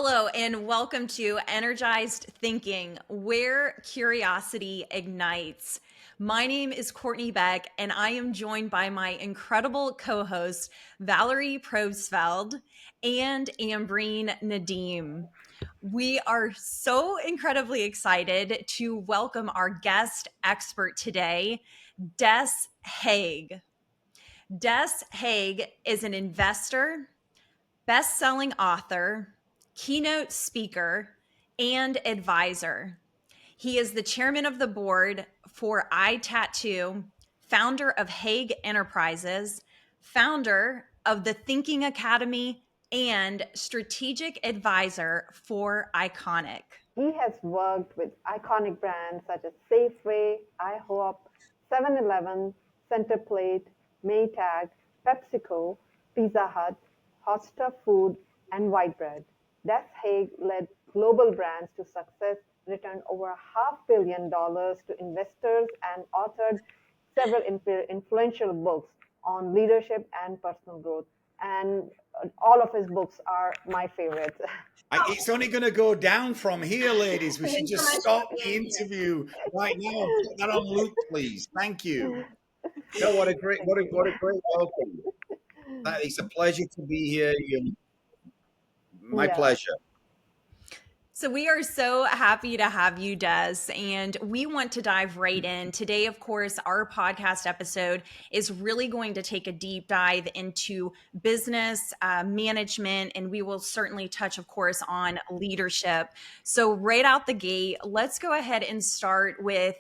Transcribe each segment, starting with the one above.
Hello, and welcome to Energized Thinking, where curiosity ignites. My name is Courtney Beck, and I am joined by my incredible co host, Valerie Probstfeld and Ambreen Nadeem. We are so incredibly excited to welcome our guest expert today, Des Hague. Des Hague is an investor, best-selling author, keynote speaker, and advisor. He is the chairman of the board for iTattoo, founder of Hague Enterprises, founder of the Thinking Academy, and strategic advisor for Iconic. He has worked with iconic brands such as Safeway, IHOP, 7-Eleven, Centerplate, Maytag, PepsiCo, Pizza Hut, Hosta Food, and White Bread. Des Hague led global brands to success, returned over $500 million to investors, and authored several influential books on leadership and personal growth. And all of his books are my favorites. It's only going to go down from here, ladies. We should just stop the interview right now. Put that on loop, please. Thank you. No, what a great welcome. It's a pleasure to be here. My pleasure. So we are so happy to have you, Des, and we want to dive right in. Today, of course, our podcast episode is really going to take a deep dive into business management, and we will certainly touch, of course, on leadership. So right out the gate, let's go ahead and start with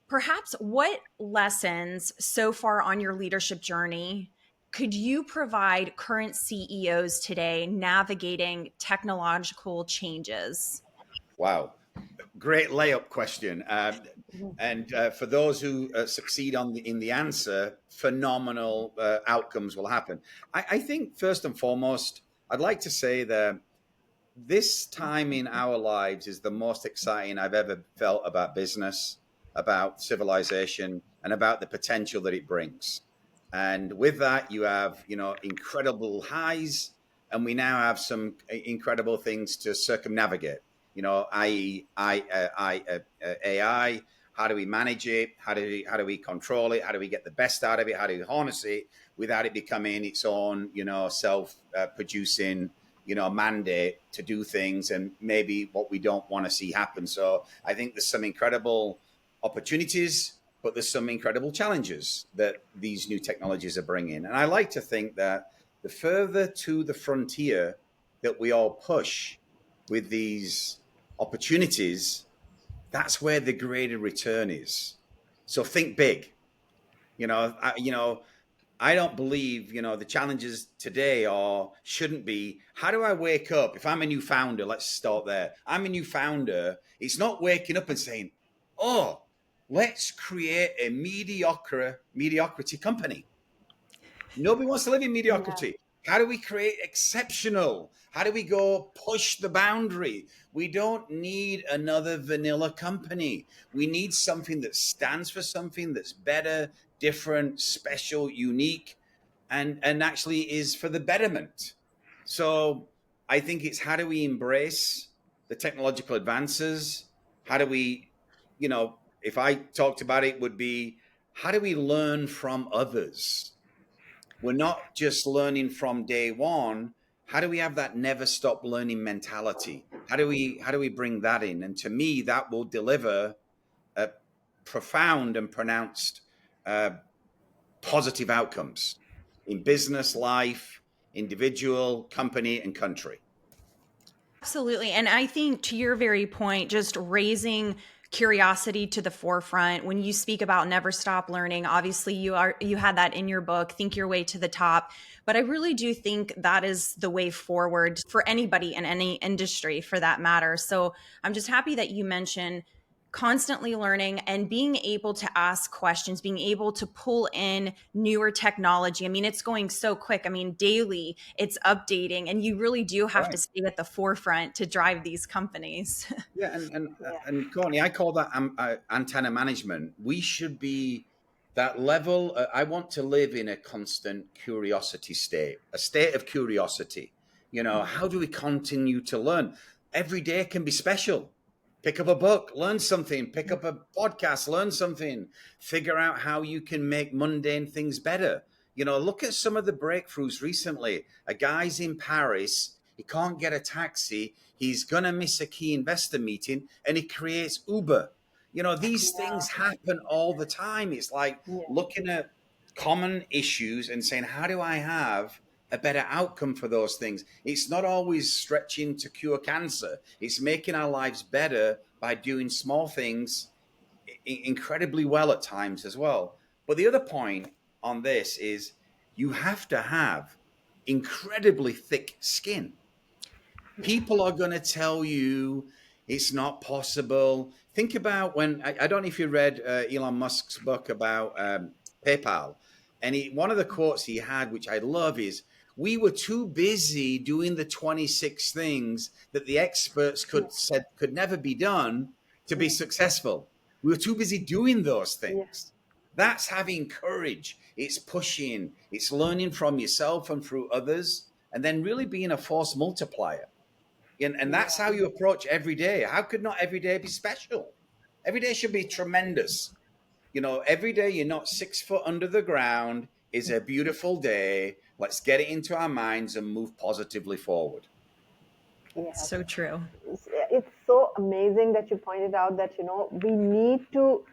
perhaps what lessons so far on your leadership journey could you provide current CEOs today navigating technological changes? Wow. Great layup question. And for those who succeed in the answer, phenomenal outcomes will happen. I think first and foremost, I'd like to say that this time in our lives is the most exciting I've ever felt about business, about civilization, and about the potential that it brings. And with that, you have, incredible highs, and we now have some incredible things to circumnavigate, i.e. AI. How do we manage it? How do we control it? How do we get the best out of it? How do we harness it without it becoming its own, self-producing, mandate to do things and maybe what we don't want to see happen. So I think there's some incredible opportunities, but there's some incredible challenges that these new technologies are bringing. And I like to think that the further to the frontier that we all push with these opportunities, that's where the greater return is. So think big. I don't believe, the challenges today shouldn't be, how do I wake up? If I'm a new founder, let's start there. I'm a new founder. It's not waking up and saying, oh, let's create a mediocrity company. Nobody wants to live in mediocrity. Yeah. How do we create exceptional? How do we go push the boundary? We don't need another vanilla company. We need something that stands for something that's better, different, special, unique, and actually is for the betterment. So I think it's how do we embrace the technological advances? How do we, if I talked about it, would be how do we learn from others? We're not just learning from day one. How do we have that never stop learning mentality? How do we bring that in? And to me, that will deliver a profound and pronounced positive outcomes in business, life, individual, company, and country. Absolutely. And I think to your very point, just raising curiosity to the forefront. When you speak about never stop learning, obviously you had that in your book, Think Your Way to the Top. But I really do think that is the way forward for anybody in any industry for that matter. So I'm just happy that you mentioned constantly learning and being able to ask questions, being able to pull in newer technology. I mean, it's going so quick. I mean, daily it's updating, and you really do have to stay at the forefront to drive these companies. Yeah. And Courtney, I call that antenna management. We should be that level. I want to live in a constant curiosity state, a state of curiosity. How do we continue to learn? Every day can be special. Pick up a book, learn something, pick up a podcast, learn something, figure out how you can make mundane things better. Look at some of the breakthroughs recently. A guy's in Paris, he can't get a taxi, he's going to miss a key investor meeting, and he creates Uber. These things happen all the time. It's like looking at common issues and saying, how do I have a better outcome for those things? It's not always stretching to cure cancer. It's making our lives better by doing small things incredibly well at times as well. But the other point on this is you have to have incredibly thick skin. People are going to tell you it's not possible. Think about when, I don't know if you read Elon Musk's book about PayPal. And one of the quotes he had, which I love, is, we were too busy doing the 26 things that the experts said could never be done to be successful. We were too busy doing those things. That's having courage. It's pushing. It's learning from yourself and through others, and then really being a force multiplier. And that's how you approach every day. How could not every day be special? Every day should be tremendous. Every day you're not 6 foot under the ground is a beautiful day. Let's get it into our minds and move positively forward. Yes. So true. It's so amazing that you pointed out that, we need to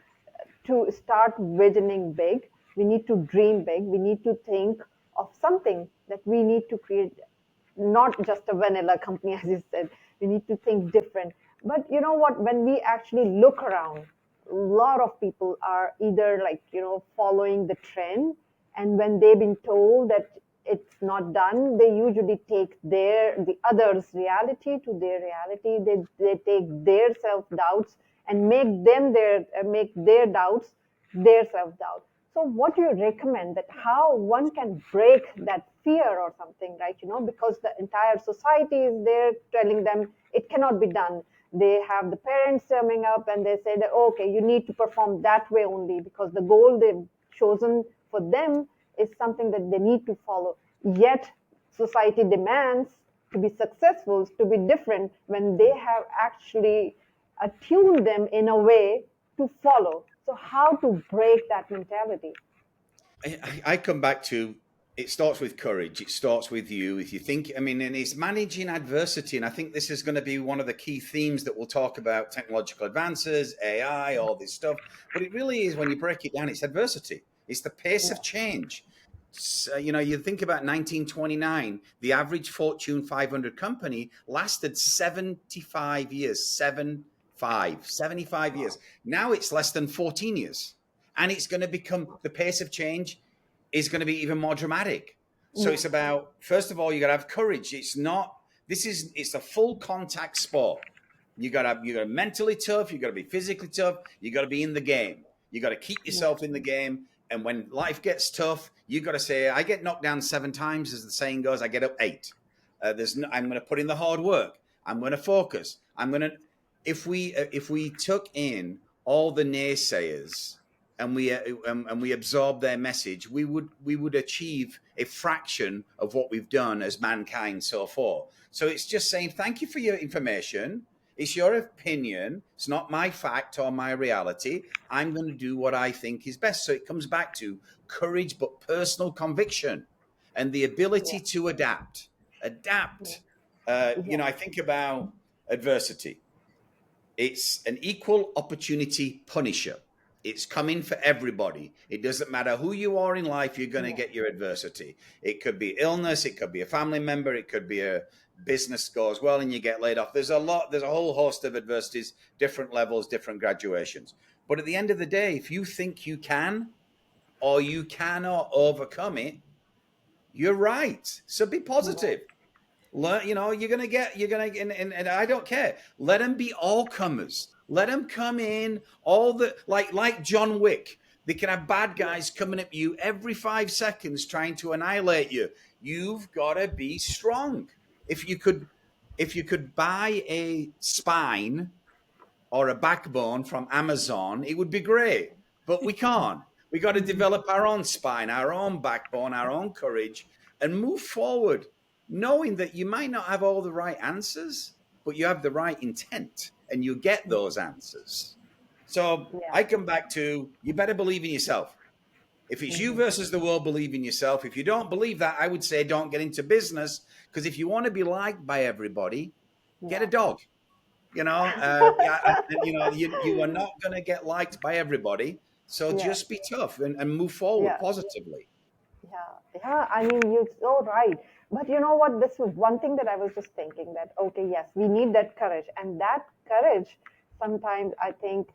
start visioning big. We need to dream big. We need to think of something that we need to create, not just a vanilla company, as you said. We need to think different. But you know what? When we actually look around, a lot of people are either following the trend, and when they've been told that it's not done, they usually take the others' reality to their reality. They take their self-doubts and make their doubts their self-doubt. So what do you recommend, that how one can break that fear or something, right? Because the entire society is there telling them it cannot be done. They have the parents coming up and they say that, okay, you need to perform that way only, because the goal they've chosen for them is something that they need to follow. Yet society demands to be successful, to be different, when they have actually attuned them in a way to follow. So how to break that mentality? I come back to, it starts with courage. It starts with you. If you think, and it's managing adversity. And I think this is going to be one of the key themes that we'll talk about: technological advances, AI, all this stuff. But it really is, when you break it down, it's adversity. It's the pace of change. So, you think about 1929, the average Fortune 500 company lasted 75 years, 75 years. Now it's less than 14 years. And it's going to become, the pace of change is going to be even more dramatic. So it's about, first of all, you got to have courage. It's a full contact sport. You got to be mentally tough. You got to be physically tough. You got to be in the game. You got to keep yourself in the game. And when life gets tough, you got to say, I get knocked down 7 times, as the saying goes, I get up 8. I'm going to put in the hard work. I'm going to focus. If we took in all the naysayers and we absorb their message, we would achieve a fraction of what we've done as mankind so far. So it's just saying, thank you for your information. It's your opinion. It's not my fact or my reality. I'm going to do what I think is best. So it comes back to courage, but personal conviction and the ability to adapt. I think about adversity. It's an equal opportunity punisher. It's coming for everybody. It doesn't matter who you are in life, you're going to get your adversity. It could be illness. It could be a family member. It could be a business goes well and you get laid off. There's a whole host of adversities, different levels, different graduations. But at the end of the day, if you think you can or you cannot overcome it, you're right. So be positive. Learn, you're going to, and I don't care. Let them be all comers. Let them come in, like John Wick. They can have bad guys coming at you every 5 seconds trying to annihilate you. You've got to be strong. If you could buy a spine or a backbone from Amazon, it would be great. But we can't. We got to develop our own spine, our own backbone, our own courage, and move forward. knowing that you might not have all the right answers, but you have the right intent and you get those answers. So Yeah. I come back to, you better believe in yourself. If it's you versus the world, believe in yourself. If you don't believe that, I would say don't get into business, because if you want to be liked by everybody, get a Yeah. dog. You are not going to get liked by everybody. So Yeah. just be tough and move forward Yeah. positively. Yeah. I mean, you're so right. But you know what? This was one thing that I was just thinking that, okay, yes, we need that courage. And that courage, sometimes I think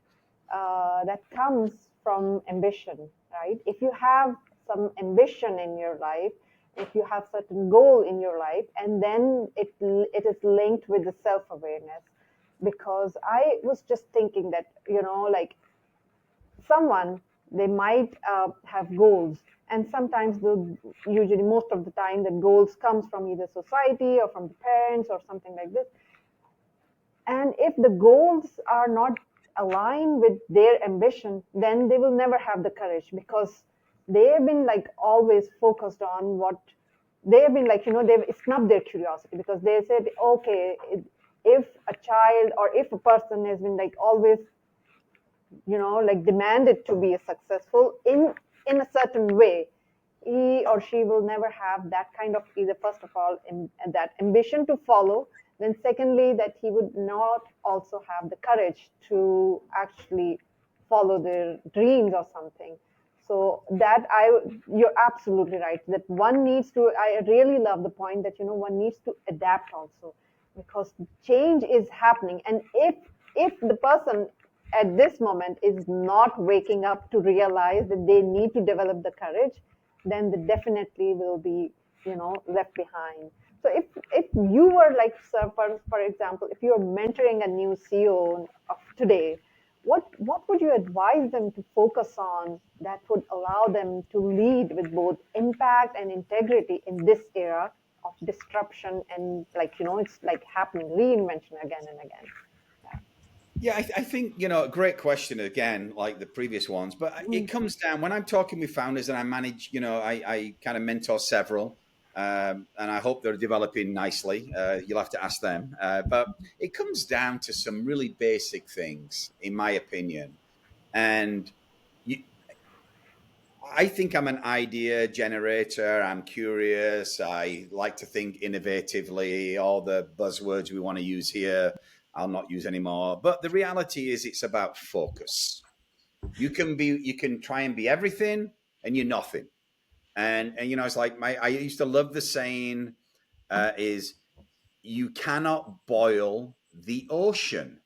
that comes from ambition, right? If you have some ambition in your life, if you have certain goal in your life, and then it is linked with the self-awareness. Because I was just thinking that, like someone, they might have goals, and sometimes usually most of the time that goals comes from either society or from the parents or something like this. And if the goals are not aligned with their ambition, then they will never have the courage, because they have been like always focused on what they have been like, they've snubbed their curiosity, because they said, okay, if a child or if a person has been like always like demanded to be successful in a certain way, he or she will never have that kind of, either first of all that ambition to follow, then secondly that he would not also have the courage to actually follow their dreams or something. So that you're absolutely right that one needs to, I really love the point that one needs to adapt also, because change is happening. And if the person at this moment is not waking up to realize that they need to develop the courage, then they definitely will be, left behind. So if you were like, sir, for example, if you're mentoring a new CEO of today, what would you advise them to focus on that would allow them to lead with both impact and integrity in this era of disruption, and like, it's like happening, reinvention again and again. Yeah, I think, a great question again, like the previous ones, but it comes down when I'm talking with founders and I manage, I kind of mentor several, and I hope they're developing nicely. You'll have to ask them. But it comes down to some really basic things, in my opinion. And you, I think I'm an idea generator. I'm curious. I like to think innovatively. All the buzzwords we want to use here, I'll not use anymore. But the reality is, it's about focus. You can try and be everything, and you're nothing. And it's like I used to love the saying is, you cannot boil the ocean.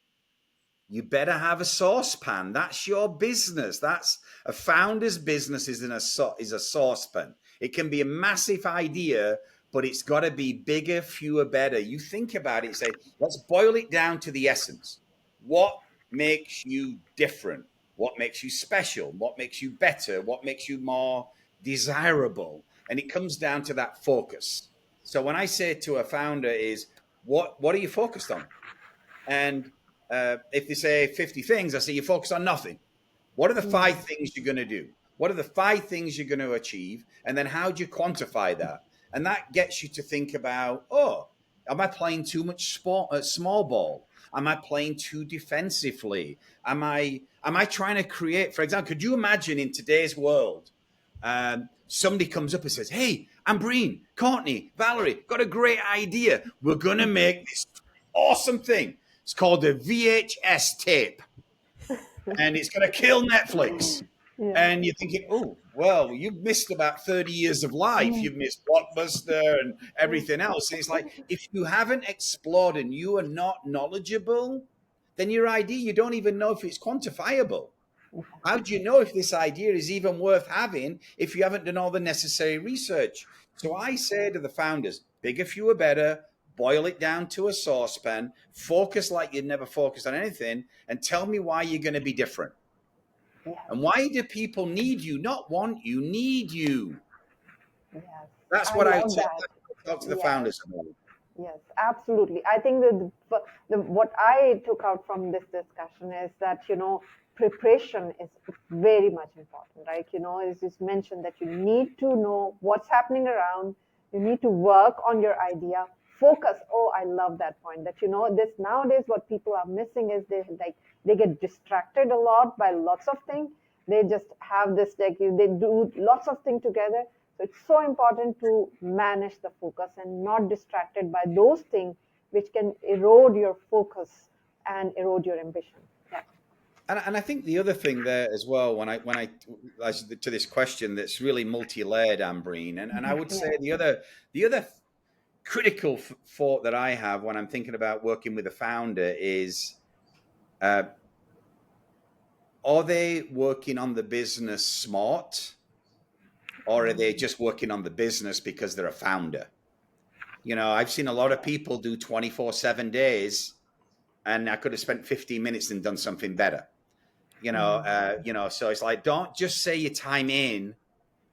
You better have a saucepan. That's your business. That's a founder's business is a saucepan. It can be a massive idea, but it's got to be bigger, fewer, better. You think about it, say, let's boil it down to the essence. What makes you different? What makes you special? What makes you better? What makes you more desirable? And it comes down to that focus. So when I say to a founder is, what are you focused on? And if they say 50 things, I say you focus on nothing. What are the 5 things you're going to do? What are the 5 things you're going to achieve? And then how do you quantify that? And that gets you to think about, am I playing too much small ball? Am I playing too defensively? Am I trying to create, for example, could you imagine in today's world, somebody comes up and says, hey, Ambreen, Courtney, Valerie, got a great idea. We're going to make this awesome thing. It's called a VHS tape, and it's going to kill Netflix. Yeah. And you're thinking, oh, well, you've missed about 30 years of life. You've missed Blockbuster and everything else. And it's like, if you haven't explored and you are not knowledgeable, then your idea, you don't even know if it's quantifiable. How do you know if this idea is even worth having if you haven't done all the necessary research? So I say to the founders, bigger, fewer, better, boil it down to a saucepan, focus like you'd never focused on anything, and tell me why you're going to be different. Yes. And why do people need you? Not want you, need you. Yes. That's I what I love that. talk to the Yes. founders about. Yes, absolutely. I think that what I took out from this discussion is that, preparation is very much important, right? It's just mentioned that you need to know what's happening around. You need to work on your idea. Focus. Oh, I love that point. That this nowadays what people are missing is they get distracted a lot by lots of things. They just have this they do lots of things together. So it's so important to manage the focus and not distracted by those things which can erode your focus and erode your ambition. Yeah. And I think the other thing there as well, when I as to this question that's really multi-layered, Ambreen, and I would say the other critical thought that I have when I'm thinking about working with a founder is, uh, are they working on the business smart, or are they just working on the business because they're a founder? I've seen a lot of people do 24/7 days, and I could have spent 15 minutes and done something better. So it's like, don't just say your time in.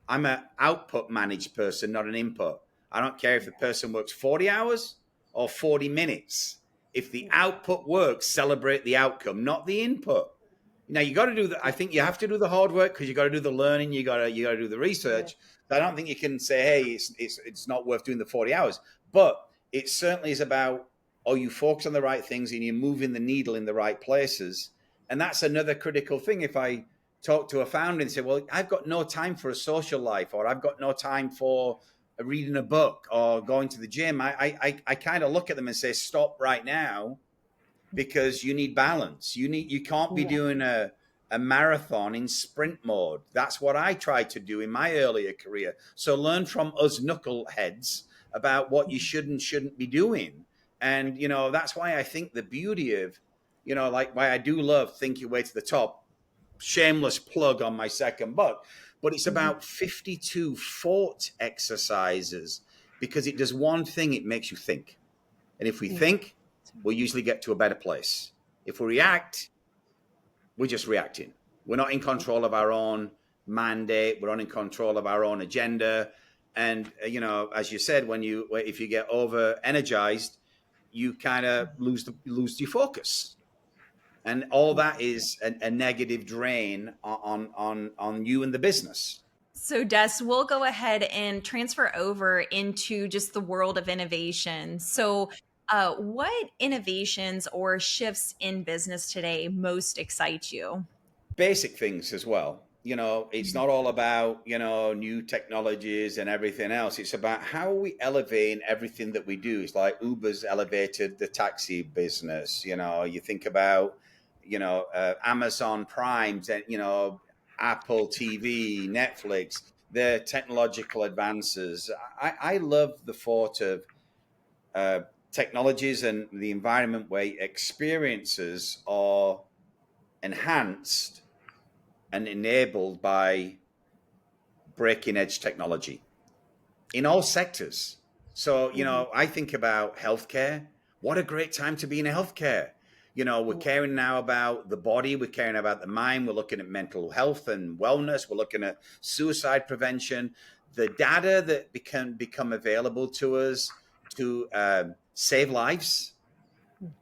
I'm an output managed person, not an input. I don't care if the person works 40 hours or 40 minutes. If the output works, celebrate the outcome, not the input. Now you got to do I think you have to do the hard work, because you got to do the learning. You got to do the research. But I don't think you can say, hey, it's not worth doing the 40 hours. But it certainly is about, are you focused on the right things and you're moving the needle in the right places? And that's another critical thing. If I talk to a founder and say, well, I've got no time for a social life, or I've got no time for reading a book or going to the gym, I kind of look at them and say, stop right now, because you need balance. You can't be doing a marathon in sprint mode. That's what I tried to do in my earlier career. So learn from us knuckleheads about what you should and shouldn't be doing. And, that's why I think the beauty of, like why I do love Think Your Way to the Top, shameless plug on my second book, but it's about 52 thought exercises, because it does one thing: it makes you think. And if we think, we'll usually get to a better place. If we react, we're just reacting. We're not in control of our own mandate. We're not in control of our own agenda. And, as you said, if you get over energized, you kind of lose your focus. And all that is a negative drain on you and the business. So, Des, we'll go ahead and transfer over into just the world of innovation. So, what innovations or shifts in business today most excite you? Basic things as well. It's not all about, new technologies and everything else. It's about how we elevate everything that we do. It's like Uber's elevated the taxi business. You think about, Amazon Primes and, Apple TV, Netflix, their technological advances. I love the thought of technologies and the environment where experiences are enhanced and enabled by breaking edge technology in all sectors. So, I think about healthcare. What a great time to be in healthcare. We're caring now about the body, we're caring about the mind, we're looking at mental health and wellness, we're looking at suicide prevention. The data that become available to us to save lives,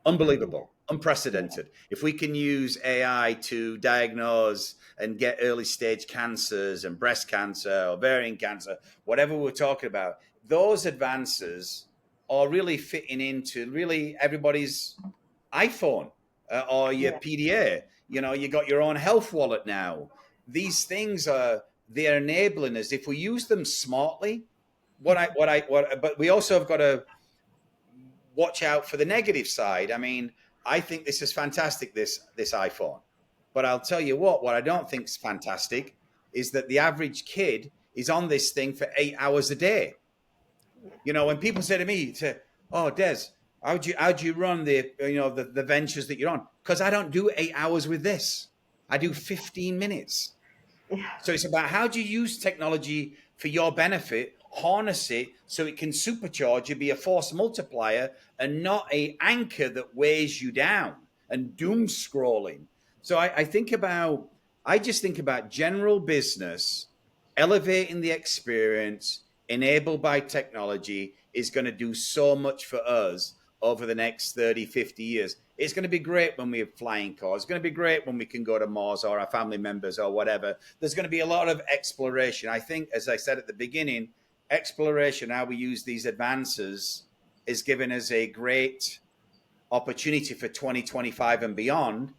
unbelievable, unprecedented. If we can use AI to diagnose and get early stage cancers and breast cancer, ovarian cancer, whatever we're talking about, those advances are really fitting into really everybody's iPhone or your PDA. You got your own health wallet now. These things they're enabling us if we use them smartly. But we also have got to watch out for the negative side. I mean, I think this is fantastic, this iPhone. But I'll tell you what I don't think is fantastic is that the average kid is on this thing for 8 hours a day. When people say to me, oh, Des, how'd you run the ventures that you're on? Because I don't do 8 hours with this. I do 15 minutes. So it's about how do you use technology for your benefit, harness it so it can supercharge you, be a force multiplier, and not a anchor that weighs you down and doom scrolling. So I just think about general business, elevating the experience, enabled by technology, is going to do so much for us over the next 30, 50 years. It's going to be great when we have flying cars. It's going to be great when we can go to Mars or our family members or whatever. There's going to be a lot of exploration. I think, as I said at the beginning, exploration, how we use these advances, is giving us a great opportunity for 2025 and beyond.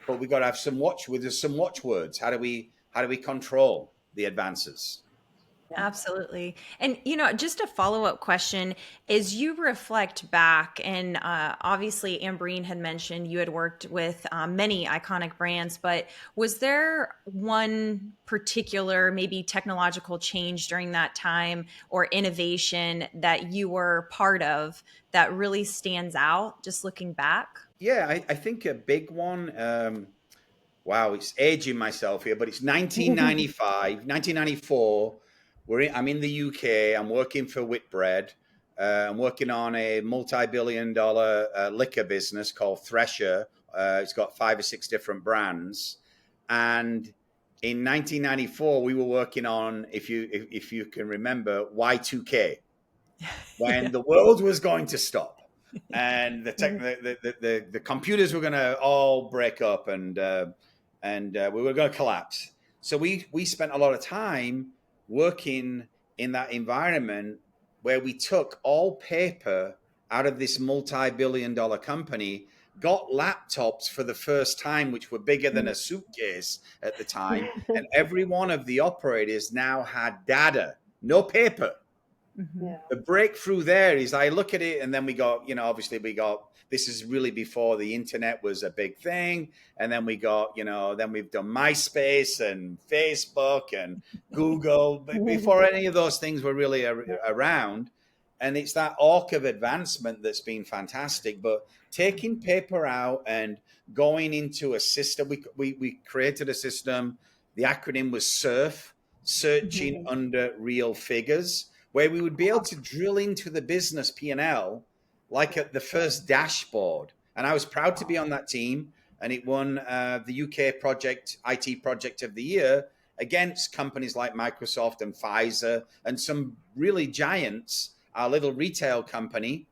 But we've got to have some watchwords. How do we control the advances? Absolutely. And, just a follow-up question, as you reflect back, and obviously Ambreen had mentioned you had worked with many iconic brands, but was there one particular maybe technological change during that time or innovation that you were part of that really stands out just looking back? Yeah, I think a big one. Wow, it's aging myself here, but it's 1995, 1994. I'm in the UK. I'm working for Whitbread. I'm working on a multi-billion-dollar liquor business called Thresher. It's got 5 or 6 different brands. And in 1994, we were working on, if you can remember, Y2K, when Yeah. the world was going to stop, and the computers were going to all break up, and we were going to collapse. So we spent a lot of time working in that environment where we took all paper out of this multi-billion-dollar company, got laptops for the first time, which were bigger than a suitcase at the time, and every one of the operators now had data, no paper. Mhm. Yeah. The breakthrough there is I look at it, and then we got, obviously this is really before the internet was a big thing. And then we got, then we've done MySpace and Facebook and Google, but before any of those things were really around. And it's that arc of advancement that's been fantastic. But taking paper out and going into a system, we created a system. The acronym was SURF, Searching Under Real Figures, where we would be able to drill into the business P&L like at the first dashboard. And I was proud to be on that team, and it won the UK IT project of the year against companies like Microsoft and Pfizer and some really giants. Our little retail company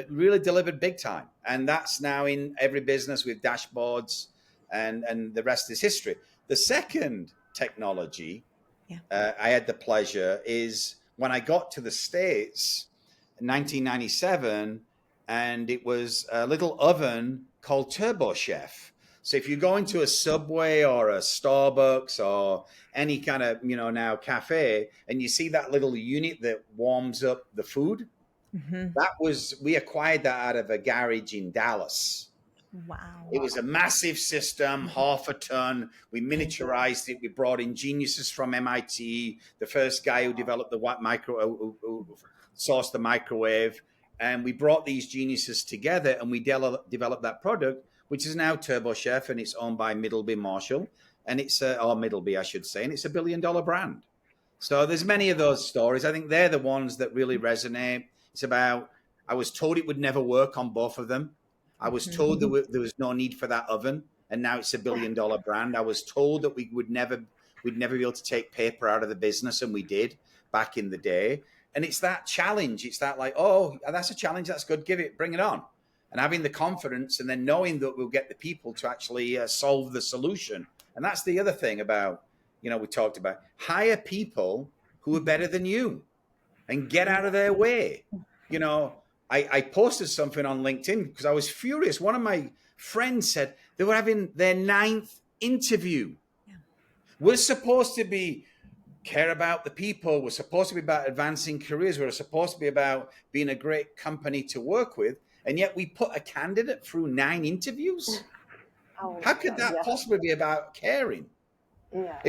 really delivered big time. And that's now in every business with dashboards, and the rest is history. The second technology I had the pleasure is when I got to the States in 1997, and it was a little oven called Turbo Chef. So if you go into a Subway or a Starbucks or any kind of, now cafe, and you see that little unit that warms up the food, we acquired that out of a garage in Dallas. Wow. It was a massive system, half a ton. We miniaturized it. We brought in geniuses from MIT, the first guy who developed the who sourced the microwave. And we brought these geniuses together, and we developed that product, which is now Turbo Chef, and it's owned by Middleby Marshall. And it's, or Middleby, I should say, and it's $1 billion brand. So there's many of those stories. I think they're the ones that really resonate. It's about, I was told it would never work on both of them. I was told there was no need for that oven, and now it's $1 billion brand. I was told that we'd never be able to take paper out of the business, and we did back in the day. And it's that challenge. It's that like, oh, that's a challenge. That's good. Bring it on. And having the confidence, and then knowing that we'll get the people to actually solve the solution. And that's the other thing about, we talked about, hire people who are better than you and get out of their way. I posted something on LinkedIn because I was furious. One of my friends said they were having their 9th interview. Yeah. We're supposed to care about the people. We're supposed to be about advancing careers. We're supposed to be about being a great company to work with. And yet we put a candidate through 9 interviews. How could that possibly be about caring? Yeah.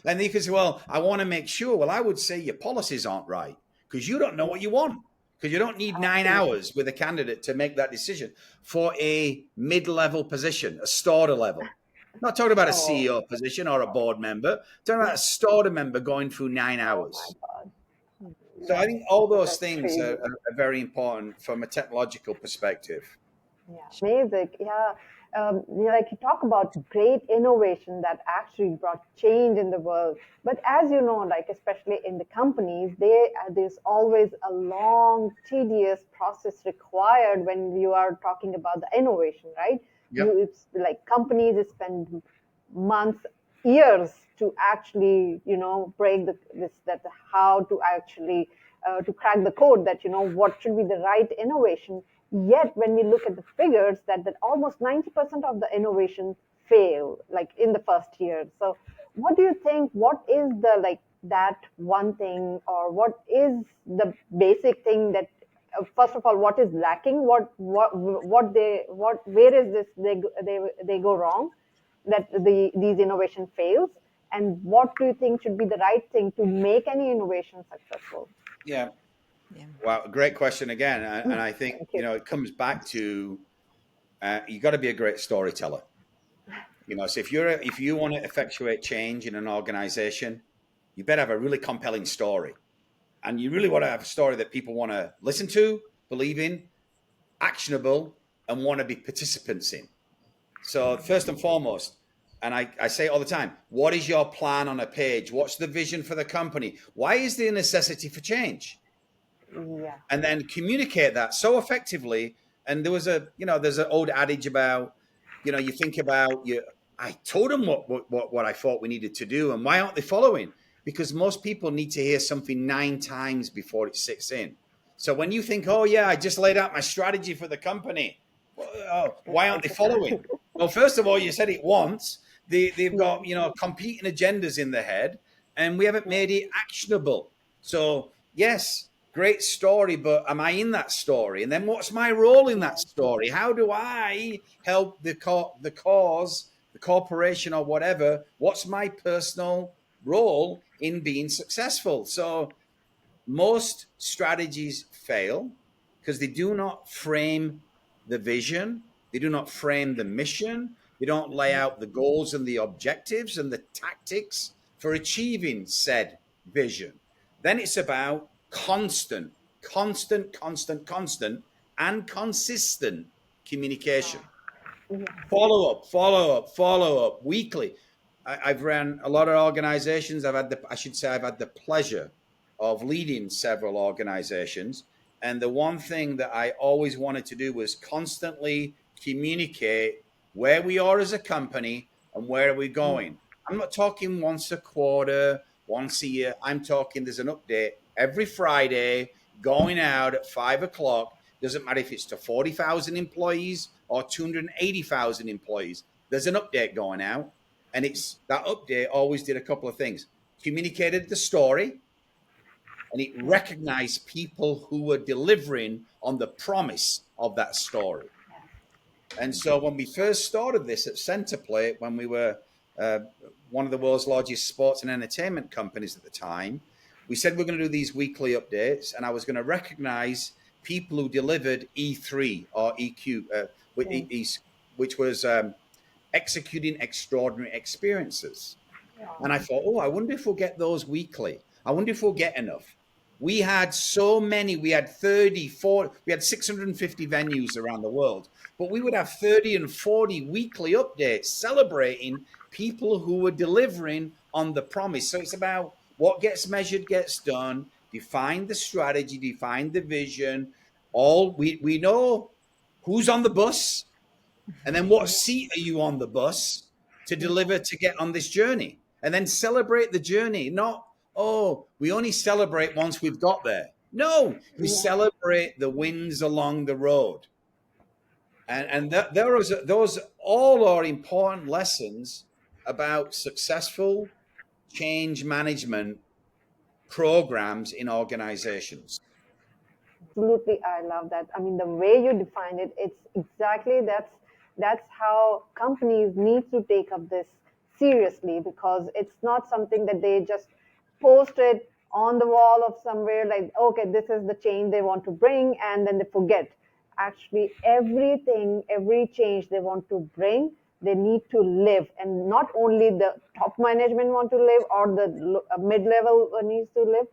And you can say, well, I want to make sure. Well, I would say your policies aren't right because you don't know what you want. Because you don't need 9 hours with a candidate to make that decision for a mid-level position, a starter level. I'm not talking about a CEO position or a board member. I'm talking about a starter member going through 9 hours. So I think all those things are very important from a technological perspective. Yeah, amazing. Yeah. Like you talk about great innovation that actually brought change in the world. But as you know, like especially in the companies, there's always a long, tedious process required when you are talking about the innovation, right? Yep. It's like companies spend months, years to actually, break how to actually to crack the code that, what should be the right innovation. Yet, when we look at the figures, that almost 90% of the innovation fail, like in the first year. So, what do you think? What is the like that one thing, or what is the basic thing that first of all, what is lacking? Where is this they go wrong? That these innovation fails, and what do you think should be the right thing to make any innovation successful? Yeah. Yeah. Wow, great question again. And I think, Thank you. it comes back to you got to be a great storyteller. So if you want to effectuate change in an organization, you better have a really compelling story. And you really want to have a story that people want to listen to, believe in, actionable, and want to be participants in. So first and foremost, and I say it all the time, what is your plan on a page? What's the vision for the company? Why is there a necessity for change? Yeah. And then communicate that so effectively. And there's an old adage about, you think about I told them what I thought we needed to do, and why aren't they following? Because most people need to hear something 9 times before it sits in. So when you think, oh yeah, I just laid out my strategy for the company, why aren't they following? Well, first of all, you said it once. They've got competing agendas in their head, and we haven't made it actionable. So yes, great story, but am I in that story? And then what's my role in that story? How do I help the cause, the corporation, or whatever? What's my personal role in being successful? So most strategies fail because they do not frame the vision, they do not frame the mission, they don't lay out the goals and the objectives and the tactics for achieving said vision. Then it's about constant, and consistent communication. Follow up weekly. I've ran a lot of organizations. I've had the pleasure of leading several organizations. And the one thing that I always wanted to do was constantly communicate where we are as a company and where are we going. I'm not talking once a quarter, once a year. I'm talking there's an update every Friday going out at 5 o'clock. Doesn't matter if it's to 40,000 employees or 280,000 employees. There's an update going out. And it's that update always did a couple of things. Communicated the story, and it recognized people who were delivering on the promise of that story. And so when we first started this at Centerplate, when we were one of the world's largest sports and entertainment companies at the time, we said we're going to do these weekly updates, and I was going to recognize people who delivered E3 or EQ, which was executing extraordinary experiences. And I thought, I wonder if we'll get those weekly. I wonder if we'll get enough. We had so many. We had 30, 40, we had 650 venues around the world, but we would have 30 and 40 weekly updates celebrating people who were delivering on the promise. So it's about what gets measured gets done. Define the strategy, define the vision. We know who's on the bus, and then what seat are you on the bus to deliver to get on this journey? And then celebrate the journey, not, we only celebrate once we've got there. No, you celebrate the wins along the road. And those all are important lessons about successful change management programs in organizations. Absolutely, I love that. I mean, the way you define it, it's exactly that's how companies need to take up this seriously, because it's not something that they just post it on the wall of somewhere like, okay, this is the change they want to bring, and then they forget. Actually, every change they want to bring, they need to live, and not only the top management want to live, or the mid-level needs to live.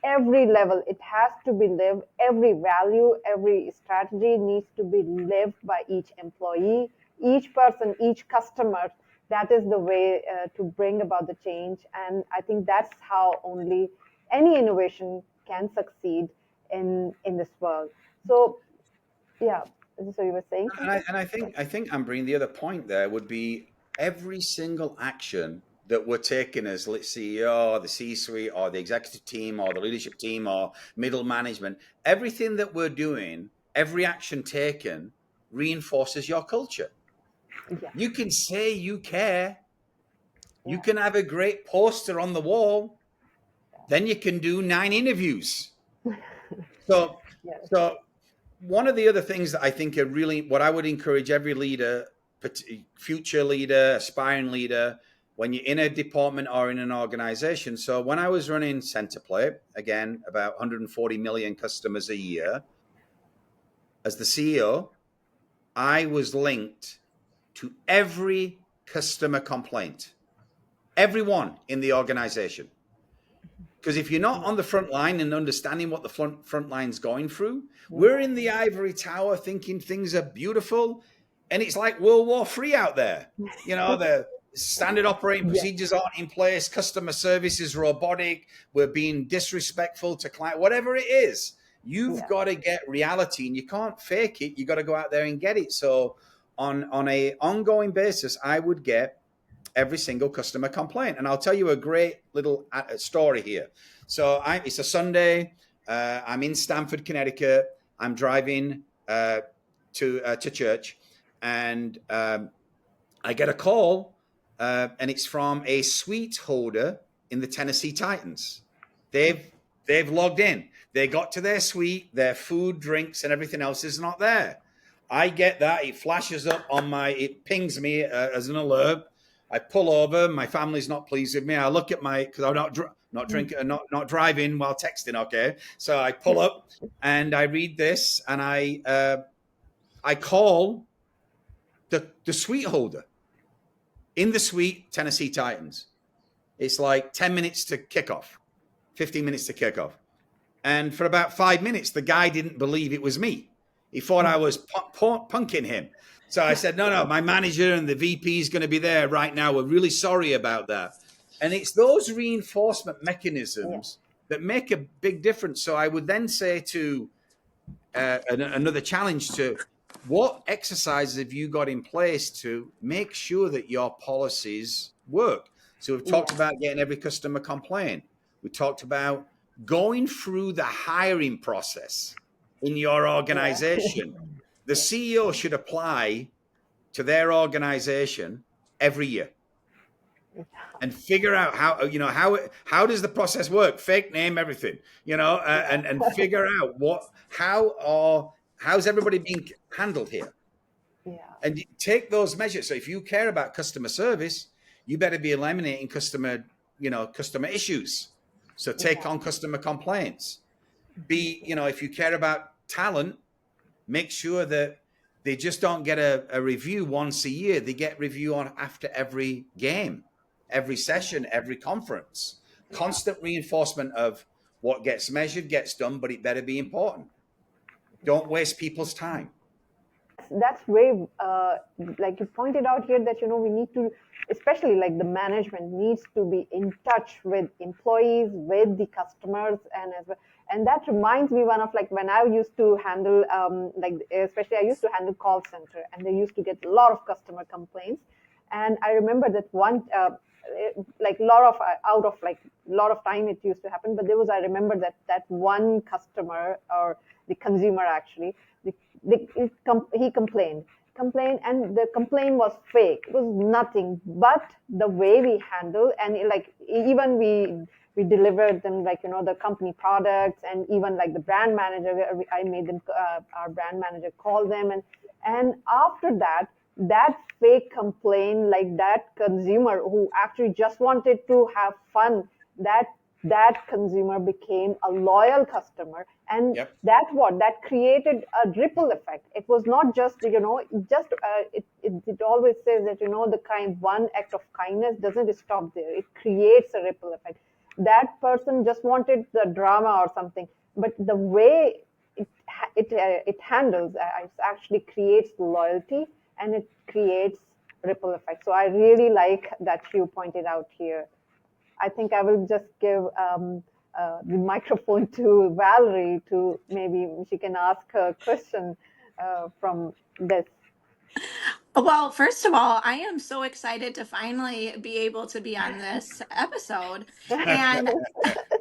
Every level, it has to be lived. Every value, every strategy needs to be lived by each employee, each person, each customer. That is the way to bring about the change. And I think that's how only any innovation can succeed in this world. So yeah, so you were saying something? And I think Ambreen, the other point there would be every single action that we're taking as CEO or the C-suite or the executive team or the leadership team or middle management, everything that we're doing, every action taken reinforces your culture. Yeah. You can say you care. You Yeah. can have a great poster on the wall. Then you can do 9 interviews. So, Yes. so one of the other things that I think are really what I would encourage every leader, future leader, aspiring leader, when you're in a department or in an organization. So when I was running Centerplate, again, about 140 million customers a year, as the CEO, I was linked to every customer complaint, everyone in the organization. Because if you're not on the front line and understanding what the front line's going through, we're in the ivory tower thinking things are beautiful, and it's like World War III out there. You know, the standard operating procedures aren't in place, customer service is robotic, we're being disrespectful to client, whatever it is. You've got to get reality, and you can't fake it. You got to go out there and get it. So on a ongoing basis, I would get every single customer complaint. And I'll tell you a great little story here. So it's a Sunday. I'm in Stamford, Connecticut. I'm driving to church, and I get a call, and it's from a suite holder in the Tennessee Titans. They've logged in. They got to their suite. Their food, drinks, and everything else is not there. I get that. It flashes up on it pings me as an alert. I pull over. My family's not pleased with me. I look at because I'm not drinking, not driving while texting. Okay, so I pull up and I read this, and I call the suite holder in the suite, Tennessee Titans. It's like 10 minutes to kickoff, 15 minutes to kickoff, and for about 5 minutes, the guy didn't believe it was me. He thought I was punking him. So I said, no, my manager and the VP is going to be there right now. We're really sorry about that. And it's those reinforcement mechanisms that make a big difference. So I would then say to another challenge to what exercises have you got in place to make sure that your policies work? So we've talked about getting every customer complaint. We talked about going through the hiring process in your organization. The CEO should apply to their organization every year and figure out how does the process work? Fake name, everything, and figure out how's everybody being handled here, and take those measures. So if you care about customer service, you better be eliminating customer issues. So take on customer complaints. If you care about talent, make sure that they just don't get a review once a year. They get review on after every game, every session, every conference. Constant reinforcement of what gets measured gets done, but it better be important. Don't waste people's time. That's very, like you pointed out here, that we need to, especially like the management needs to be in touch with employees, with the customers, and that reminds me one of like when I used to handle especially I used to handle call center, and they used to get a lot of customer complaints. And I remember that one like out of like a lot of time it used to happen, but I remember that one customer, or the consumer actually, he complained, and the complaint was fake. It was nothing but the way we handle, and even we delivered them the company products, and even like the brand manager, I made them our brand manager call them, and after that fake complaint, like that consumer who actually just wanted to have fun, that consumer became a loyal customer, and that created a ripple effect. It was not just it always says that the one act of kindness doesn't stop there. It creates a ripple effect. That person just wanted the drama or something, but the way it handles it actually creates loyalty, and it creates ripple effect. So I really like that you pointed out here. I think I will just give the microphone to Valerie to maybe she can ask her question from this. Well, first of all, I am so excited to finally be able to be on this episode. And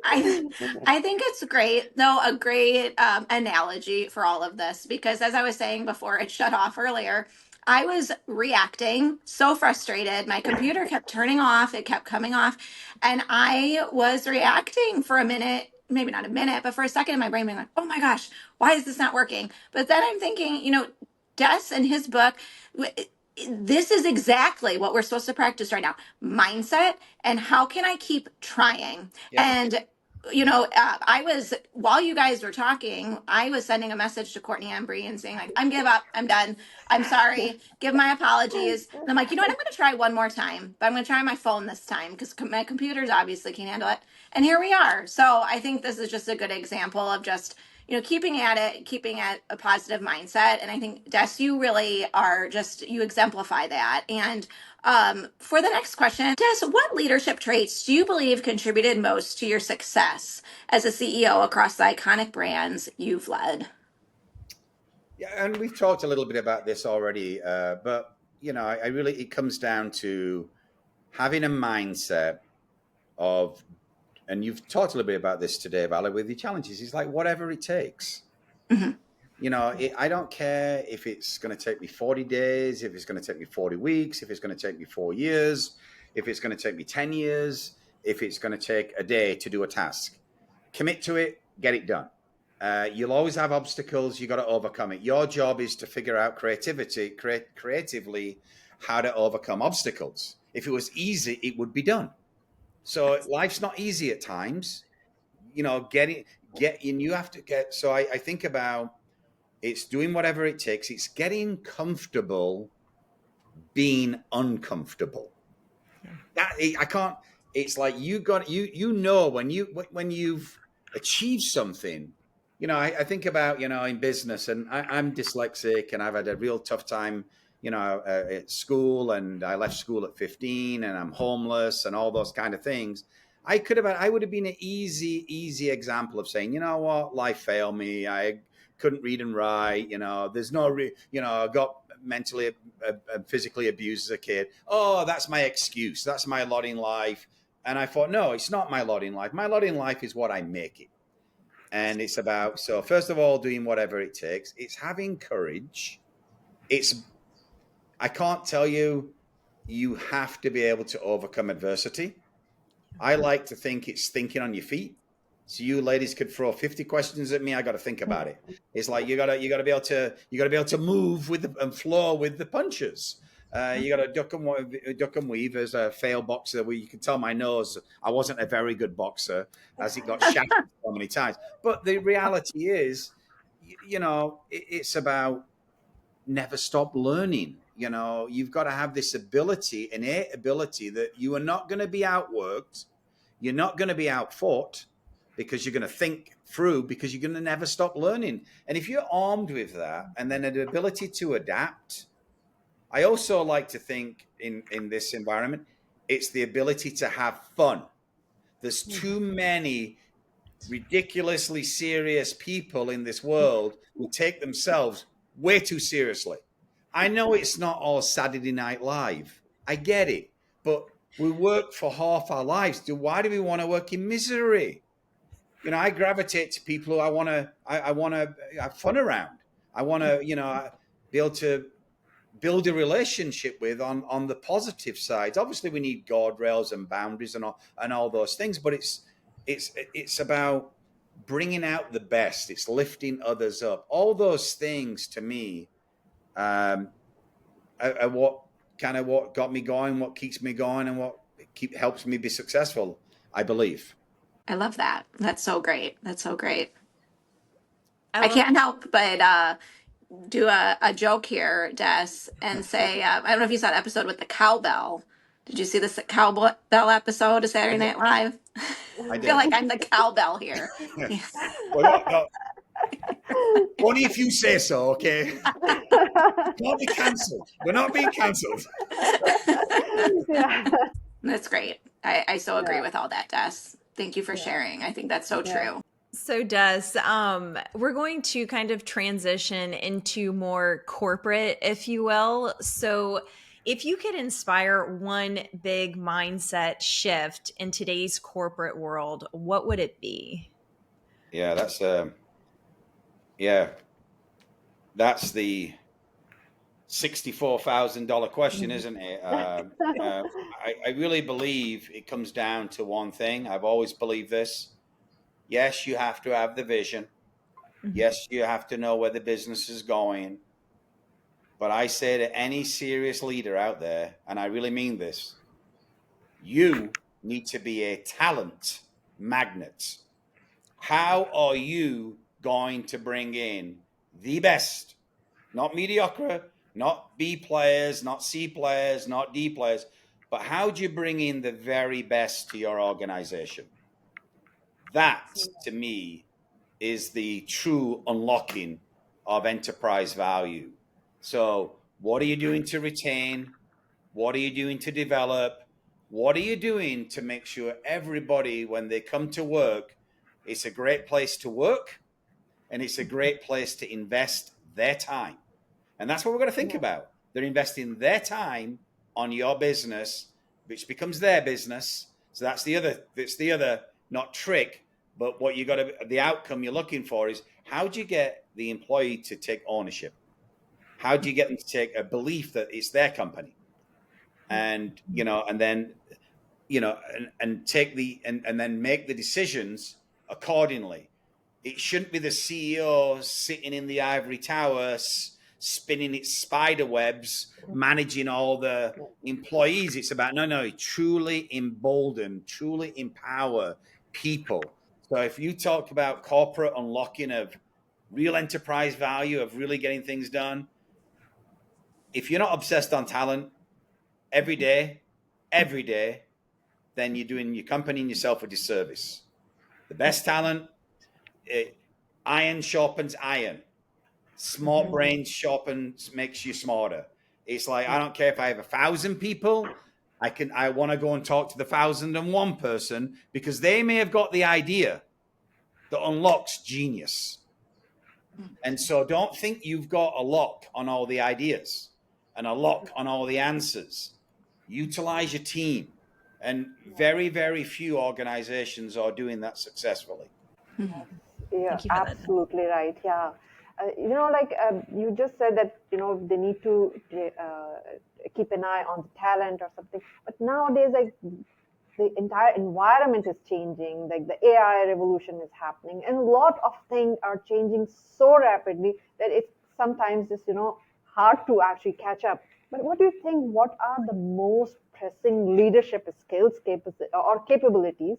I I think it's great, though, a great analogy for all of this, because as I was saying before it shut off earlier, I was reacting so frustrated. My computer kept turning off, it kept coming off, and I was reacting for a minute, maybe not a minute, but for a second in my brain being like, oh my gosh, why is this not working? But then I'm thinking, Des in his book, this is exactly what we're supposed to practice right now: mindset, and how can I keep trying. Yeah. And while you guys were talking, I was sending a message to Courtney Ambreen and saying, like, I'm give up, I'm done, I'm sorry, give my apologies. And I'm like, you know what, I'm going to try one more time, but I'm going to try my phone this time because my computers obviously can't handle it. And here we are. So I think this is just a good example of just, keeping at it, keeping at a positive mindset. And I think, Des, you really are you exemplify that. And for the next question, Des, what leadership traits do you believe contributed most to your success as a CEO across the iconic brands you've led? Yeah, and we've talked a little bit about this already, but I really, it comes down to having a mindset of, and you've talked a little bit about this today, Valerie, with the challenges. It's like whatever it takes. Mhm. I don't care if it's going to take me 40 days, if it's going to take me 40 weeks, if it's going to take me 4 years, if it's going to take me 10 years, if it's going to take a day to do a task. Commit to it, get it done. You'll always have obstacles. You got to overcome it. Your job is to figure out creatively how to overcome obstacles. If it was easy, it would be done. So life's not easy at times. You have to get. So I think about, it's doing whatever it takes. It's getting comfortable being uncomfortable. I can't. It's like when you've achieved something. I think about in business, and I'm dyslexic, and I've had a real tough time. At school, and I left school at 15, and I'm homeless, and all those kind of things. I would have been an easy example of saying, you know what, life failed me. I couldn't read and write. There's no, I got mentally and physically abused as a kid. Oh, that's my excuse. That's my lot in life. And I thought, no, it's not my lot in life. My lot in life is what I make it. And it's about, so first of all, doing whatever it takes. It's having courage. I can't tell you, you have to be able to overcome adversity. I like to think it's thinking on your feet. So you ladies could throw 50 questions at me. I got to think about it. It's like you got to be able to move and flow with the punches. You got to duck and weave. As a failed boxer, where you can tell my nose, I wasn't a very good boxer, as it got shattered so many times. But the reality is, it's about never stop learning. You've got to have this innate ability, that you are not going to be outworked. You're not going to be outfought, because you're going to think through, because you're going to never stop learning. And if you're armed with that, and then an ability to adapt, I also like to think in this environment, it's the ability to have fun. There's too many ridiculously serious people in this world who take themselves way too seriously. I know it's not all Saturday Night Live. I get it. But we work for half our lives. Why do we want to work in misery? I gravitate to people who I want to have fun around. I want to, be able to build a relationship with on the positive side. Obviously, we need guardrails and boundaries and all those things, but it's about bringing out the best. It's lifting others up. All those things, to me, are what got me going, what keeps me going, and what helps me be successful, I believe. I love that. That's so great. That's so great. I I love can't help but do a joke here, Des, and say, I don't know if you saw the episode with the cowbell. Did you see this cowbell episode of Saturday Night Live? I I feel did. like I'm the cowbell here. Well, no, only if you say so, okay? Can't be cancelled. We're not being cancelled. Yeah. That's great. I so agree Yeah. with all that, Des. Thank you for Yeah. sharing. I think that's so Yeah. true. So does. We're going to kind of transition into more corporate, if you will. So if you could inspire one big mindset shift in today's corporate world, what would it be? Yeah, yeah, that's the $64,000 question, isn't it? I really believe it comes down to one thing. I've always believed this. Yes, you have to have the vision. Mhm. Yes, you have to know where the business is going. But I say to any serious leader out there, and I really mean this, you need to be a talent magnet. How are you going to bring in the best? Not mediocre, not B players, not C players, not D players, but how do you bring in the very best to your organization? That, to me, is the true unlocking of enterprise value. So, what are you doing to retain? What are you doing to develop? What are you doing to make sure everybody, when they come to work, it's a great place to work and it's a great place to invest their time? And that's what we're going to think Yeah. about. They're investing their time on your business, which becomes their business. So that's the other not trick, but what you got to the outcome you're looking for is how do you get the employee to take ownership? How do you get them to take a belief that it's their company? And and then and take and then make the decisions accordingly. It shouldn't be the CEO sitting in the ivory tower spinning its spider webs, managing all the employees. It's about no, truly embolden, truly empower people. So if you talk about corporate unlocking of real enterprise value, of really getting things done, if you're not obsessed on talent every day, every day, then you're doing your company and yourself a disservice. The best talent, it, iron sharpens iron. Smart brain sharpens makes you smarter. It's like I don't care if I have 1,000 people. I want to go and talk to the 1,001 person because they may have got the idea that unlocks genius. And so don't think you've got a lock on all the ideas and a lock on all the answers. Utilize your team. And very, very few organizations are doing that successfully. Mhm. Yeah, Thank you for that. absolutely right. Yeah. You just said that, they need to keep an eye on the talent or something. But nowadays, like, the entire environment is changing, like the AI revolution is happening, and a lot of things are changing so rapidly that it's sometimes just, hard to actually catch up. But what do you think? What are the most pressing leadership skills or capabilities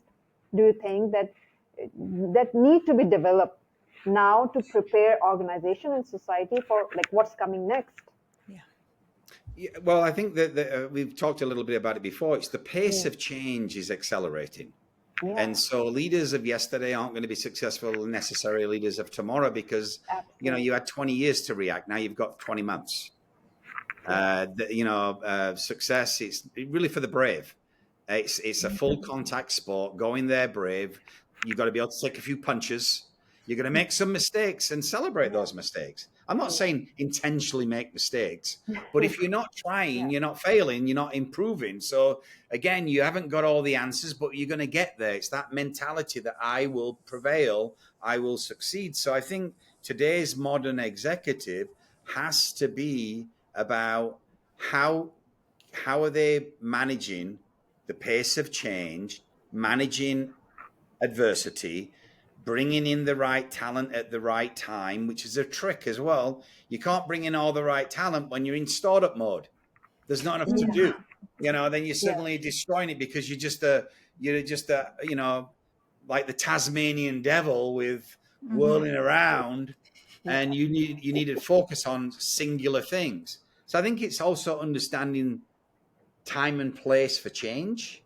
do you think that need to be developed now to prepare organization and society for like what's coming next? Yeah. Yeah, well, I think that we've talked a little bit about it before. It's the pace Yeah, of change is accelerating. yeah, And so leaders of yesterday aren't going to be successful necessarily leaders of tomorrow because, you absolutely. had 20 years to react. Now you've got 20 months. Yeah, Success is really for the brave. It's a full contact sport. Go in there brave. You've got to be able to take a few punches. You're going to make some mistakes and celebrate yeah, those mistakes. I'm not yeah, saying intentionally make mistakes, but if you're not trying, yeah, you're not failing, you're not improving. So again, you haven't got all the answers, but you're going to get there. It's that mentality that I will prevail, I will succeed. So I think today's modern executive has to be about how how are they managing the pace of change, managing adversity, bringing in the right talent at the right time, which is a trick as well. You can't bring in all the right talent when you're in startup mode. There's not enough to do. Then you're yeah, suddenly destroying it because you're just like the Tasmanian devil with Mhm. whirling around, yeah, and you need to focus on singular things. So I think it's also understanding time and place for change,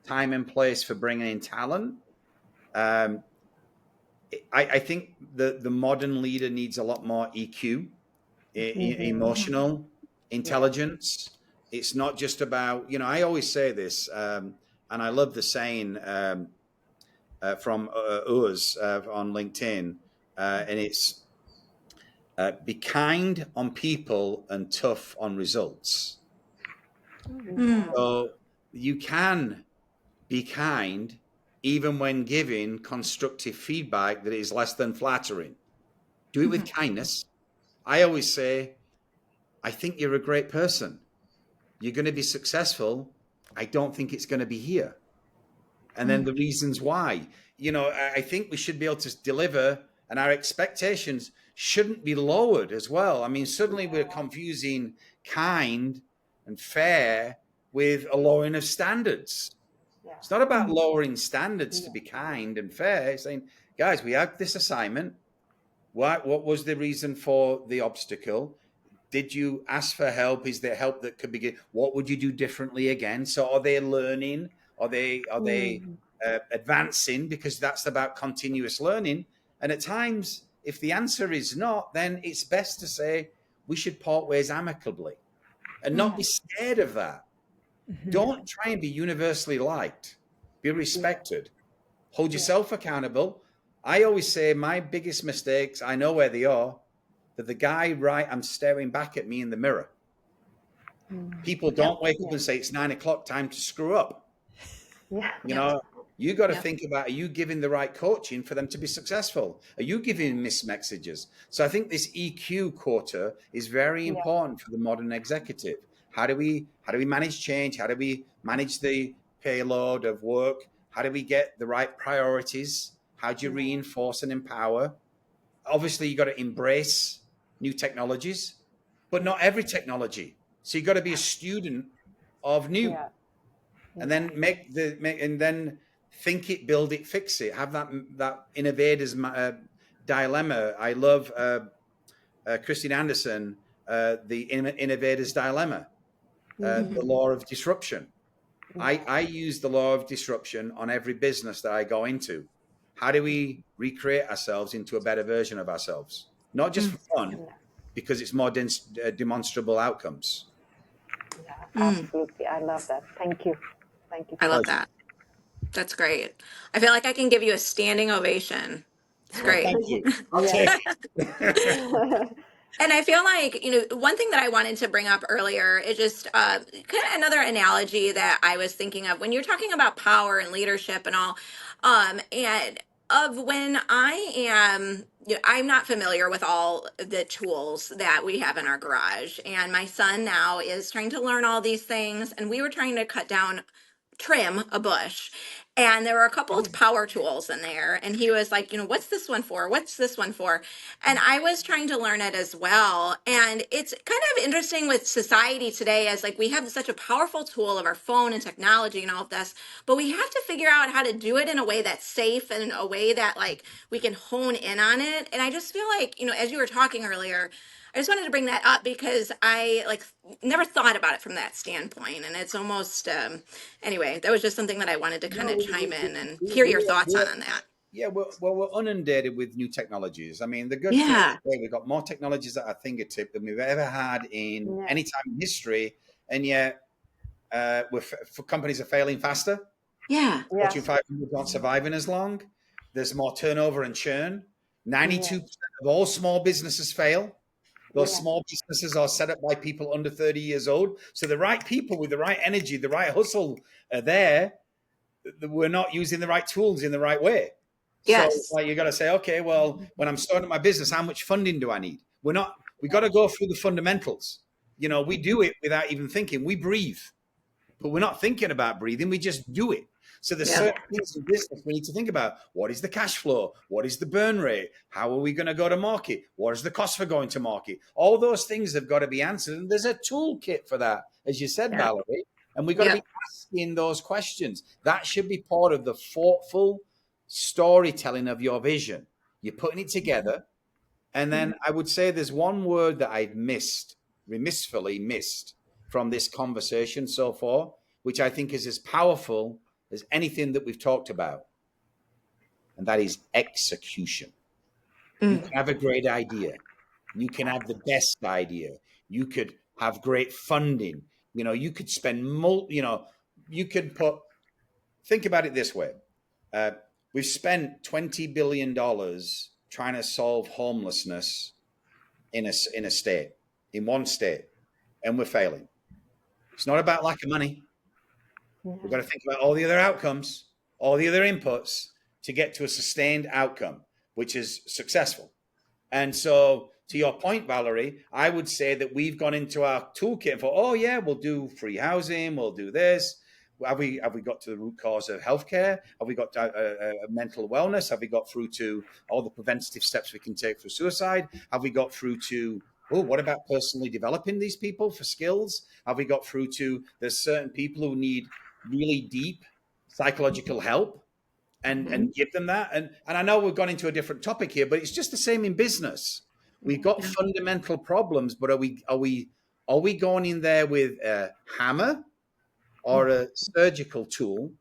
time and place for bringing in talent. Um, I think the modern leader needs a lot more EQ, hmm, emotional yeah, intelligence. It's not just about, I always say this, and I love the saying, from us on LinkedIn, and it's be kind on people and tough on results. So you can be kind even when giving constructive feedback that is less than flattering. Do it with kindness. I always say, I think you're a great person. You're going to be successful. I don't think it's going to be here. And then the reasons why. I think we should be able to deliver, and our expectations shouldn't be lowered as well. I mean, suddenly we're confusing kind and fair with a lowering of standards. Yeah. It's not about lowering standards to be kind and fair. It's saying, guys, we have this assignment. What was the reason for the obstacle? Did you ask for help? Is there help that could be given? What would you do differently again? So are they learning? Are they advancing? Because that's about continuous learning. And at times, if the answer is not, then it's best to say we should part ways amicably and not be scared of that. Don't try and be universally liked. Be respected. Hold yourself accountable. I always say my biggest mistakes, I know where they are, that the guy I'm staring back at me in the mirror. People don't wake up and say, it's 9 o'clock, time to screw up. You got to think about, are you giving the right coaching for them to be successful? Are you giving missed messages? So I think this EQ quarter is very important for the modern executive. How do we manage change? How do we manage the payload of work? How do we get the right priorities? How do you reinforce and empower? Obviously, you got to embrace new technologies, but not every technology. So you got to be a student of new, and then and then think it, build it, fix it. Have that innovator's dilemma. I love Christine Anderson, the innovator's dilemma, the law of disruption. I use the law of disruption on every business that I go into. How do we recreate ourselves into a better version of ourselves? Not just for fun, because it's more demonstrable outcomes. Yeah, absolutely. I love that. Thank you. Thank you. I love that. That's great. I feel like I can give you a standing ovation. It's great. Thank you. I'll take it. And I feel like, one thing that I wanted to bring up earlier is just kind of another analogy that I was thinking of when you're talking about power and leadership and all, and of when I'm not familiar with all the tools that we have in our garage. And my son now is trying to learn all these things. And we were trying to trim a bush, and there were a couple of power tools in there, and he was like, what's this one for, what's this one for? And I was trying to learn it as well. And it's kind of interesting with society today, as like we have such a powerful tool of our phone and technology and all of this, but we have to figure out how to do it in a way that's safe and in a way that like we can hone in on it. And I just feel like, as you were talking earlier, I just wanted to bring that up because I never thought about it from that standpoint. And it's almost, anyway, that was just something that I wanted to kind of chime in and hear your thoughts on that. Yeah, well, we're inundated with new technologies. I mean, the good thing is we've got more technologies at our fingertip than we've ever had in any time in history. And yet, companies are failing faster. Yeah. Fortune 500 aren't surviving as long. There's more turnover and churn. 92% of all small businesses fail. Those small businesses are set up by people under 30 years old. So the right people with the right energy, the right hustle are there. We're not using the right tools in the right way. Yes. So you got to say, okay, well, when I'm starting my business, how much funding do I need? We got to go through the fundamentals. We do it without even thinking. We breathe, but we're not thinking about breathing. We just do it. So there's certain things in business we need to think about. What is the cash flow? What is the burn rate? How are we going to go to market? What is the cost for going to market? All those things have got to be answered. And there's a toolkit for that, as you said, Valerie. And we've got to be asking those questions. That should be part of the thoughtful storytelling of your vision. You're putting it together. And then I would say there's one word that I've remissfully missed from this conversation so far, which I think is as powerful as anything that we've talked about. And that is execution. You can have a great idea. You can have the best idea. You could have great funding. You could spend think about it this way. We've spent $20 billion trying to solve homelessness in a state, in one state, and we're failing. It's not about lack of money. We've got to think about all the other outcomes, all the other inputs to get to a sustained outcome, which is successful. And so, to your point, Valerie, I would say that we've gone into our toolkit and thought, oh yeah, we'll do free housing, we'll do this. Have we got to the root cause of healthcare? Have we got to, mental wellness? Have we got through to all the preventative steps we can take for suicide? Have we got through to, oh, what about personally developing these people for skills? Have we got through to there's certain people who need really deep psychological help and give them that? And I know we've gone into a different topic here, but it's just the same in business. We've got fundamental problems, but are we going in there with a hammer or a surgical tool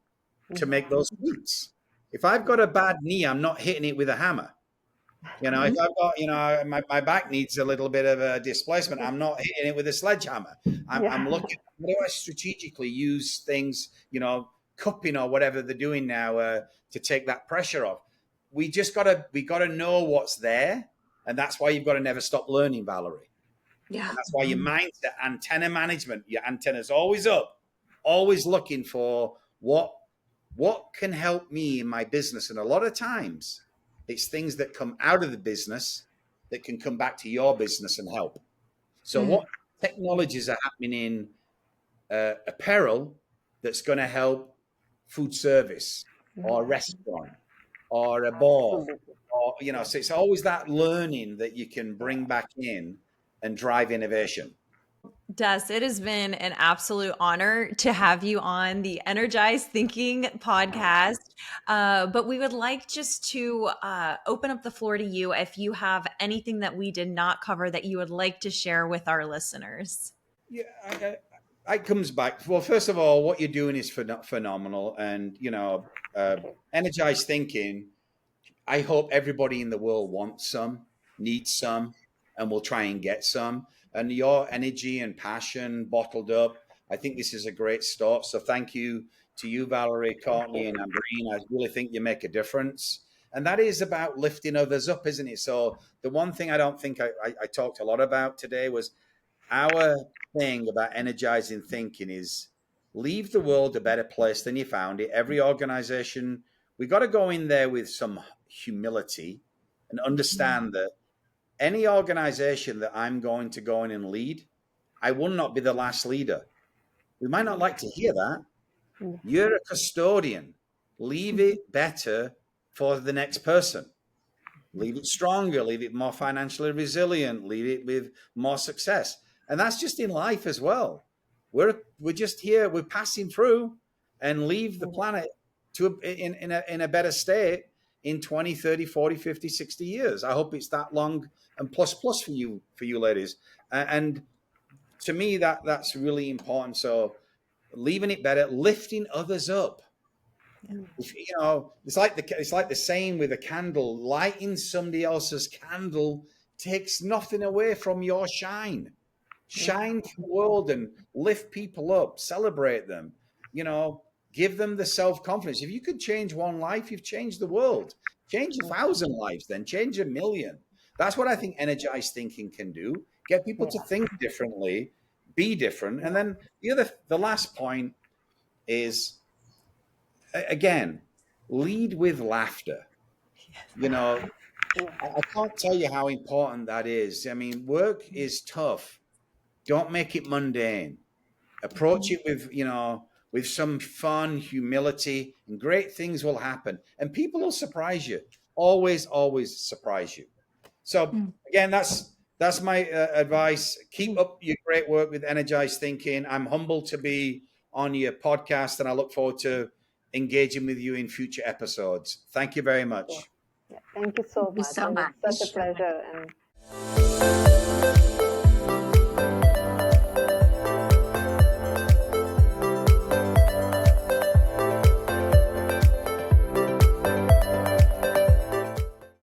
to make those tweaks? If I've got a bad knee, I'm not hitting it with a hammer. If I've got, my back needs a little bit of a displacement, I'm not hitting it with a sledgehammer. I'm looking, how do I strategically use things, cupping or whatever they're doing now to take that pressure off? We got to know what's there. And that's why you've got to never stop learning, Valerie. Yeah. And that's why your mindset, antenna management, your antenna's always up, always looking for what can help me in my business. And a lot of times it's things that come out of the business that can come back to your business and help. So what technologies are happening in apparel that's going to help food service or a restaurant or a bar, or so it's always that learning that you can bring back in and drive innovation. Des, it has been an absolute honor to have you on the Energized Thinking podcast. But we would like just to open up the floor to you if you have anything that we did not cover that you would like to share with our listeners. Yeah, it comes back. Well, first of all, what you're doing is phenomenal. And, Energized Thinking, I hope everybody in the world wants some, needs some, and will try and get some. And your energy and passion bottled up, I think this is a great start. So thank you to you, Valerie, Courtney, and Ambreen. I really think you make a difference. And that is about lifting others up, isn't it? So the one thing I don't think I talked a lot about today was our thing about energizing thinking is leave the world a better place than you found it. Every organization, we got to go in there with some humility and understand that any organization that I'm going to go in and lead, I will not be the last leader. We might not like to hear that. You're a custodian. Leave it better for the next person. Leave it stronger, leave it more financially resilient, leave it with more success. And that's just in life as well. We're just here, we're passing through, and leave the planet in a better state in 20, 30, 40, 50, 60 years. I hope it's that long and plus for you ladies. And to me, that's really important. So leaving it better, lifting others up. It's like the saying with a candle, lighting somebody else's candle takes nothing away from your shine. Shine to the world and lift people up, celebrate them, give them the self-confidence. If you could change one life, you've changed the world. Change 1,000 lives, then change 1,000,000. That's what I think energized thinking can do. Get people to think differently, be different. And then the last point is, again, lead with laughter. I can't tell you how important that is. I mean, work is tough. Don't make it mundane. Approach it with some fun, humility, and great things will happen. And people will surprise you. Always, always surprise you. So again, that's my advice. Keep up your great work with Energized Thinking. I'm humbled to be on your podcast, and I look forward to engaging with you in future episodes. Thank you very much. Yeah, thank you so much. So It much. was such a pleasure, and